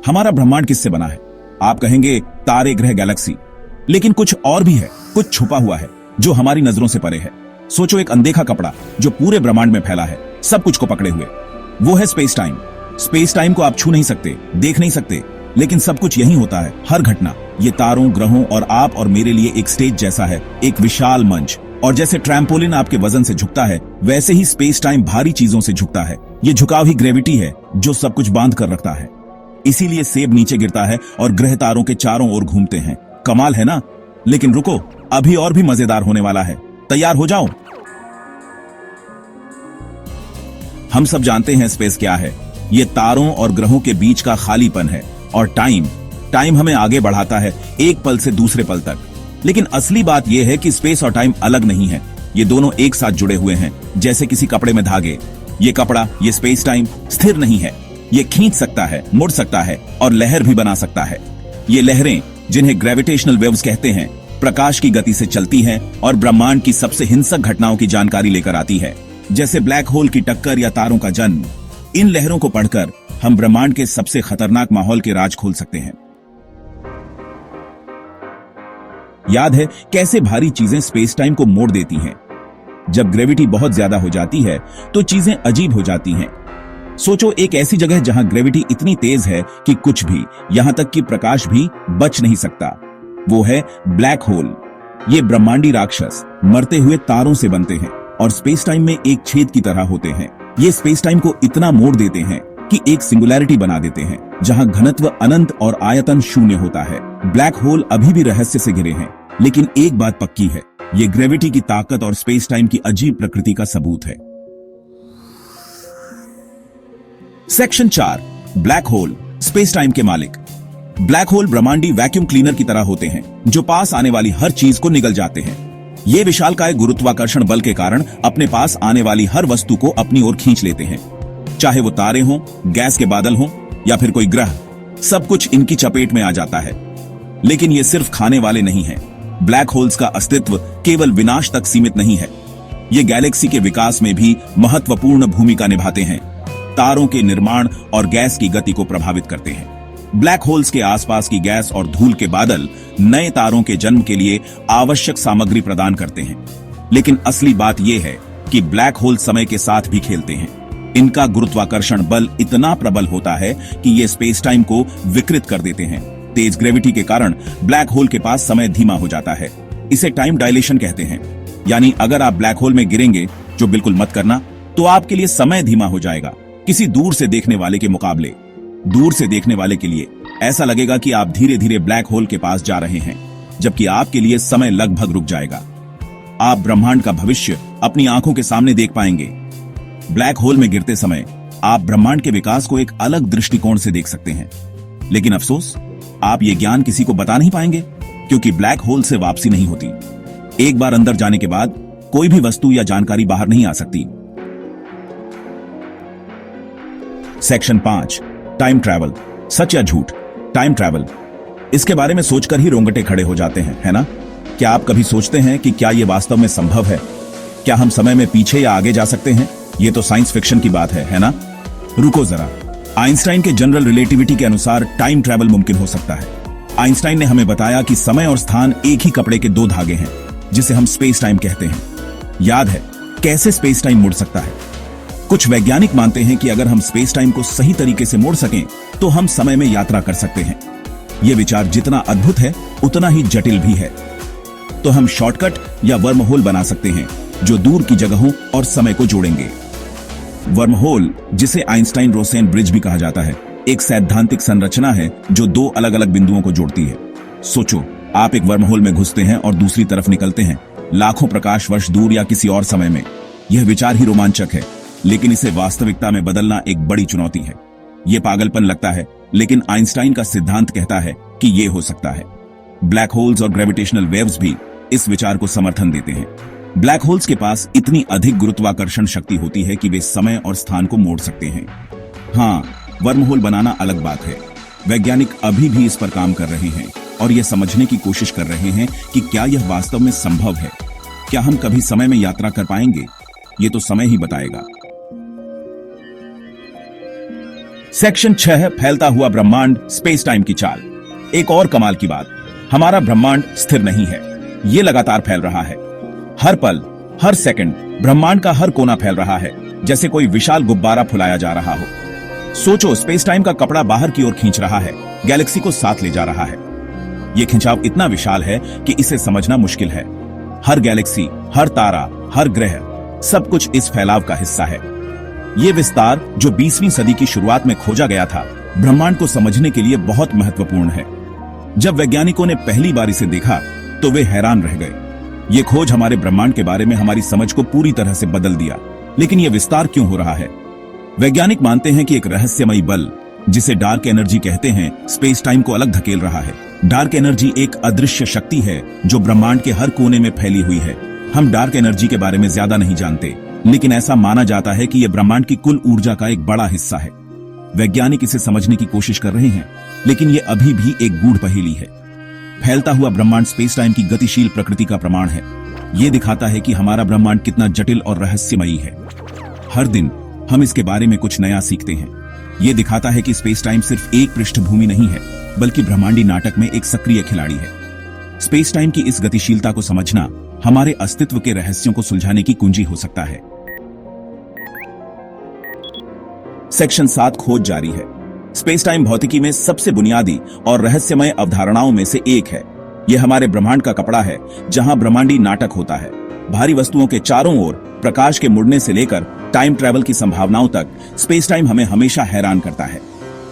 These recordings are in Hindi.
हमारा ब्रह्मांड किससे बना है? आप कहेंगे तारे, ग्रह, गैलेक्सी, लेकिन कुछ और भी है, कुछ छुपा हुआ है जो हमारी नजरों से परे है। सोचो, एक अनदेखा कपड़ा जो पूरे ब्रह्मांड में फैला है, सब कुछ को पकड़े हुए। वो है स्पेस टाइम। स्पेस टाइम को आप छू नहीं सकते, देख नहीं सकते, लेकिन सब कुछ यही होता है। हर घटना ये तारों, ग्रहों और आप और मेरे लिए एक स्टेज जैसा है, एक विशाल मंच। और जैसे ट्रैम्पोलिन आपके वजन से झुकता है, वैसे ही स्पेस टाइम भारी चीजों से झुकता है। ये झुकाव ही ग्रेविटी है जो सब कुछ बांध कर रखता है। इसीलिए सेब नीचे गिरता है और ग्रह तारों के चारों ओर घूमते हैं। कमाल है ना? लेकिन रुको, अभी और भी मजेदार होने वाला है। तैयार हो जाओ। हम सब जानते हैं स्पेस क्या है। ये तारों और ग्रहों के बीच का खालीपन है। और टाइम हमें आगे बढ़ाता है, एक पल से दूसरे पल तक। लेकिन असली बात यह है कि स्पेस और टाइम अलग नहीं है। ये दोनों एक साथ जुड़े हुए हैं, जैसे किसी कपड़े में धागे। ये कपड़ा, ये स्पेस टाइम स्थिर नहीं है। ये खींच सकता है, मुड़ सकता है और लहर भी बना सकता है। ये लहरें, जिन्हें ग्रेविटेशनल वेव्स कहते हैं, प्रकाश की गति से चलती हैं और ब्रह्मांड की सबसे हिंसक घटनाओं की जानकारी लेकर आती है, जैसे ब्लैक होल की टक्कर या तारों का जन्म। इन लहरों को पढ़कर हम ब्रह्मांड के सबसे खतरनाक माहौल के राज खोल सकते हैं। याद है कैसे भारी चीजें स्पेस टाइम को मोड़ देती हैं? जब ग्रेविटी बहुत ज्यादा हो जाती है तो चीजें अजीब हो जाती हैं। सोचो, एक ऐसी जगह जहां ग्रेविटी इतनी तेज है कि कुछ भी, यहां तक कि प्रकाश भी बच नहीं सकता। वो है ब्लैक होल। ये ब्रह्मांडी राक्षस मरते हुए तारों से बनते हैं और स्पेस टाइम में एक छेद की तरह होते हैं। ये स्पेस टाइम को इतना मोड़ देते हैं कि एक सिंगुलैरिटी बना देते हैं, जहां घनत्व अनंत और आयतन शून्य होता है। ब्लैक होल अभी भी रहस्य से घिरे हैं, लेकिन एक बात पक्की है, ये ग्रेविटी की ताकत और स्पेस टाइम की अजीब प्रकृति का सबूत है। Section 4, black hole, space time के मालिक। ब्लैक होल ब्रह्मांडी वैक्यूम क्लीनर की तरह होते हैं, जो पास आने वाली हर चीज को निगल जाते हैं। ये विशालकाय गुरुत्वाकर्षण बल के कारण अपने पास आने वाली हर वस्तु को अपनी ओर खींच लेते हैं, चाहे वो तारे हों, गैस के बादल हों या फिर कोई ग्रह। सब कुछ इनकी चपेट में आ जाता है। लेकिन ये सिर्फ खाने वाले नहीं हैं। ब्लैक होल्स का अस्तित्व केवल विनाश तक सीमित नहीं है। ये गैलेक्सी के विकास में भी महत्वपूर्ण भूमिका निभाते हैं, तारों के निर्माण और गैस की गति को प्रभावित करते हैं। ब्लैक होल्स के आसपास की गैस और धूल के बादल नए तारों के जन्म के लिए आवश्यक सामग्री प्रदान करते हैं। लेकिन असली बात यह है कि ब्लैक होल समय के साथ भी खेलते हैं। इनका गुरुत्वाकर्षण बल इतना प्रबल होता है कि ये स्पेस टाइम को विकृत कर देते हैं। तेज ग्रेविटी के कारण ब्लैक होल के पास समय धीमा हो जाता है। इसे टाइम डायलेशन कहते हैं। यानी अगर आप ब्लैक होल में गिरेंगे, जो बिल्कुल मत करना, तो आपके लिए समय धीमा हो जाएगा, किसी दूर से देखने वाले के मुकाबले। दूर से देखने वाले के लिए ऐसा लगेगा कि आप धीरे धीरे ब्लैक होल के पास जा रहे हैं, जबकि आपके लिए समय लगभग रुक जाएगा। आप ब्रह्मांड का भविष्य अपनी आंखों के सामने देख पाएंगे। ब्लैक होल में गिरते समय आप ब्रह्मांड के विकास को एक अलग दृष्टिकोण से देख सकते हैं। लेकिन अफसोस, आप ये ज्ञान किसी को बता नहीं पाएंगे, क्योंकि ब्लैक होल से वापसी नहीं होती। एक बार अंदर जाने के बाद कोई भी वस्तु या जानकारी बाहर नहीं आ सकती। सेक्शन 5, टाइम ट्रैवल, सच या झूठ। टाइम ट्रैवल, इसके बारे में सोचकर ही रोंगटे खड़े हो जाते हैं, है ना? क्या आप कभी सोचते हैं कि क्या यह वास्तव में संभव है? क्या हम समय में पीछे या आगे जा सकते हैं? यह तो साइंस फिक्शन की बात है ना? रुको जरा। आइंस्टाइन के जनरल रिलेटिविटी के अनुसार टाइम ट्रैवल मुमकिन हो सकता है। आइंस्टाइन ने हमें बताया कि समय और स्थान एक ही कपड़े के दो धागे हैं, जिसे हम स्पेस टाइम कहते हैं। याद है कैसे स्पेस टाइम मुड़ सकता है? कुछ वैज्ञानिक मानते हैं कि अगर हम स्पेस टाइम को सही तरीके से मोड़ सकें, तो हम समय में यात्रा कर सकते हैं। यह विचार जितना अद्भुत है, उतना ही जटिल भी है। तो हम शॉर्टकट या वर्म होल बना सकते हैं, जो दूर की जगहों और समय को जोड़ेंगे। वर्म होल, जिसे आइंस्टाइन रोसेन ब्रिज भी कहा जाता है, एक सैद्धांतिक संरचना है जो दो अलग अलग बिंदुओं को जोड़ती है। सोचो, आप एक वर्म होल में घुसते हैं और दूसरी तरफ निकलते हैं, लाखों प्रकाश वर्ष दूर या किसी और समय में। यह विचार ही रोमांचक है, लेकिन इसे वास्तविकता में बदलना एक बड़ी चुनौती है। यह पागलपन लगता है, लेकिन आइंस्टाइन का सिद्धांत कहता है कि यह हो सकता है। ब्लैक होल्स और ग्रेविटेशनल वेव्स भी इस विचार को समर्थन देते हैं। ब्लैक होल्स के पास इतनी अधिक गुरुत्वाकर्षण शक्ति होती है कि वे समय और स्थान को मोड़ सकते हैं। हाँ, वर्म होल बनाना अलग बात है। वैज्ञानिक अभी भी इस पर काम कर रहे हैं और यह समझने की कोशिश कर रहे हैं कि क्या यह वास्तव में संभव है। क्या हम कभी समय में यात्रा कर पाएंगे? यह तो समय ही बताएगा। सेक्शन 6 फैलता हुआ ब्रह्मांड, स्पेस टाइम की चाल। एक और कमाल की बात, हमारा ब्रह्मांड स्थिर नहीं है, ये लगातार फैल रहा है। हर पल, हर सेकंड ब्रह्मांड का हर कोना फैल रहा है, जैसे कोई विशाल गुब्बारा फुलाया जा रहा हो। सोचो, स्पेस टाइम का कपड़ा बाहर की ओर खींच रहा है, गैलेक्सी को साथ ले जा रहा है। यह खिंचाव इतना विशाल है कि इसे समझना मुश्किल है। हर गैलेक्सी, हर तारा, हर ग्रह, सब कुछ इस फैलाव का हिस्सा है। यह विस्तार जो 20वीं सदी की शुरुआत में खोजा गया था, ब्रह्मांड को समझने के लिए बहुत महत्वपूर्ण है। जब वैज्ञानिकों ने पहली बार इसे देखा तो वे हैरान रह गए। यह खोज हमारे ब्रह्मांड के बारे में हमारी समझ को पूरी तरह से बदल दिया। लेकिन यह विस्तार क्यों हो रहा है? वैज्ञानिक मानते हैं कि एक रहस्यमयी बल, जिसे डार्क एनर्जी कहते हैं, स्पेस टाइम को अलग धकेल रहा है। डार्क एनर्जी एक अदृश्य शक्ति है जो ब्रह्मांड के हर कोने में फैली हुई है। हम डार्क एनर्जी के बारे में ज्यादा नहीं जानते, लेकिन ऐसा माना जाता है कि यह ब्रह्मांड की कुल ऊर्जा का एक बड़ा हिस्सा है। वैज्ञानिक इसे समझने की कोशिश कर रहे हैं, लेकिन यह अभी भी एक गूढ़ पहेली है। फैलता हुआ ब्रह्मांड स्पेस टाइम की गतिशील प्रकृति का प्रमाण है। यह दिखाता है कि हमारा ब्रह्मांड कितना जटिल और रहस्यमयी है। हर दिन हम इसके बारे में कुछ नया सीखते हैं। यह दिखाता है कि स्पेस टाइम सिर्फ एक पृष्ठभूमि नहीं है, बल्कि ब्रह्मांडी नाटक में एक सक्रिय खिलाड़ी है। स्पेस टाइम की इस गतिशीलता को समझना हमारे अस्तित्व के रहस्यों को सुलझाने की कुंजी हो सकता है। सेक्शन 7 खोज जारी है। स्पेस टाइम भौतिकी में सबसे बुनियादी और रहस्यमय अवधारणाओं में से एक है। यह हमारे ब्रह्मांड का कपड़ा है, जहां ब्रह्मांडी नाटक होता है। भारी वस्तुओं के चारों ओर प्रकाश के मुड़ने से लेकर टाइम ट्रैवल की संभावनाओं तक स्पेस टाइम हमें हमेशा हैरान करता है।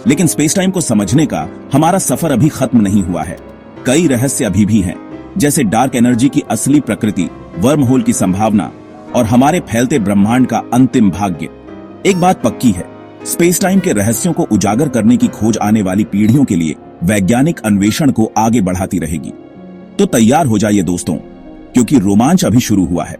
लेकिन स्पेस टाइम को समझने का हमारा सफर अभी खत्म नहीं हुआ है। कई रहस्य अभी भी हैं, जैसे डार्क एनर्जी की असली प्रकृति, वर्म होल की संभावना और हमारे फैलते ब्रह्मांड का अंतिम भाग्य। एक बात पक्की है, स्पेस टाइम के रहस्यों को उजागर करने की खोज आने वाली पीढ़ियों के लिए वैज्ञानिक अन्वेषण को आगे बढ़ाती रहेगी। तो तैयार हो जाइए दोस्तों, क्योंकि रोमांच अभी शुरू हुआ है।